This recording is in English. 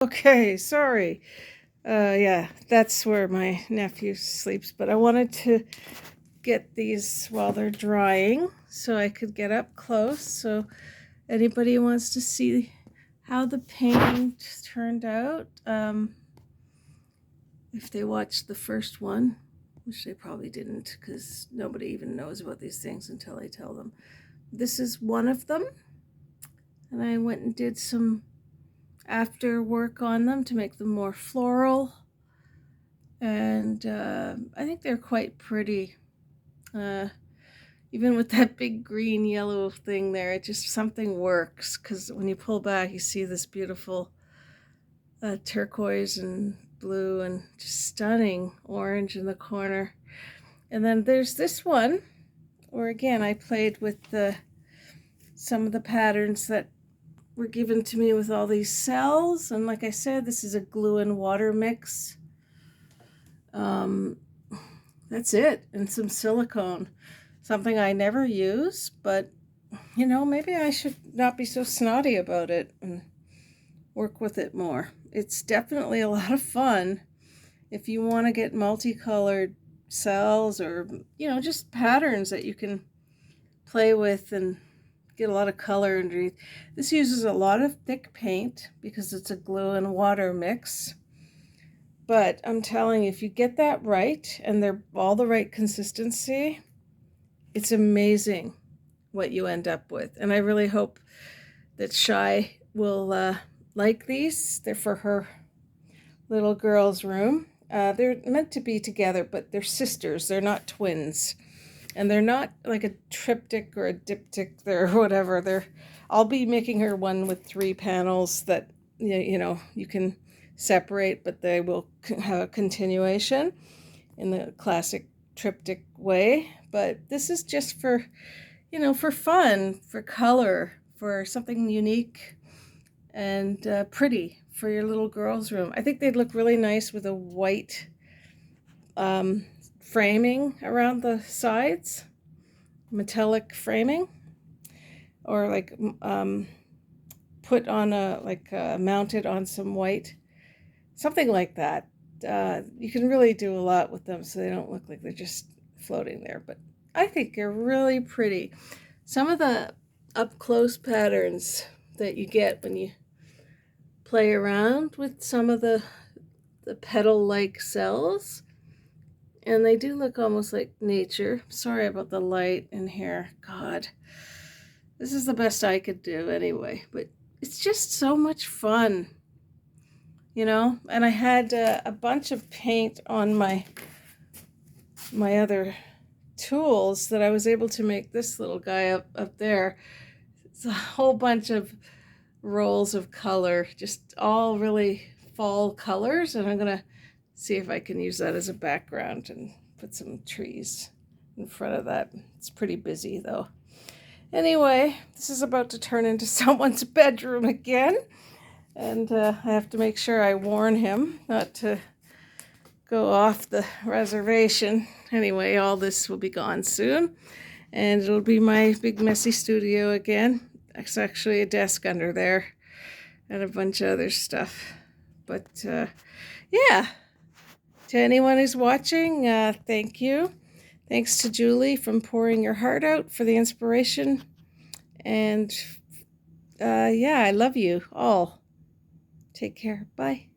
Okay, sorry. Yeah, that's where my nephew sleeps, but I wanted to get these while they're drying so I could get up close. So anybody who wants to see how the paint turned out, if they watched the first one, which they probably didn't because nobody even knows about these things until I tell them. This is one of them, and I went and did some after work on them to make them more floral, and I think they're quite pretty. Even with that big green yellow thing there, it just something works because when you pull back you see this beautiful turquoise and blue and just stunning orange in the corner. And then there's this one where again I played with some of the patterns that were given to me with all these cells, and like I said, this is a glue and water mix. That's it, and some silicone, something I never use, but maybe I should not be so snotty about it and work with it more. It's definitely a lot of fun if you want to get multicolored cells or just patterns that you can play with and get a lot of color underneath. This uses a lot of thick paint because it's a glue and water mix. But I'm telling you, if you get that right and they're all the right consistency, it's amazing what you end up with. And I really hope that Shy will like these. They're for her little girl's room. They're meant to be together, but they're sisters. They're not twins. And they're not like a triptych or a diptych or whatever. I'll be making her one with 3 panels that you can separate, but they will have a continuation in the classic triptych way. But this is just for for fun, for color, for something unique and pretty for your little girl's room. I think they'd look really nice with a white framing around the sides, metallic framing, or like put on mounted on some white, something like that. You can really do a lot with them so they don't look like they're just floating there, but I think they're really pretty. Some of the up close patterns that you get when you play around with some of the petal like cells, and they do look almost like nature. Sorry about the light in here. God, this is the best I could do anyway, but it's just so much fun, and I had a bunch of paint on my other tools that I was able to make this little guy up there. It's a whole bunch of rolls of color, just all really fall colors, and I'm gonna see if I can use that as a background and put some trees in front of that. It's pretty busy though. Anyway, this is about to turn into someone's bedroom again, and I have to make sure I warn him not to go off the reservation. Anyway, all this will be gone soon, and it'll be my big messy studio again. It's actually a desk under there and a bunch of other stuff. But yeah, to anyone who's watching, thank you. Thanks to Julie from Pouring Your Heart Out for the inspiration. And yeah, I love you all. Take care. Bye.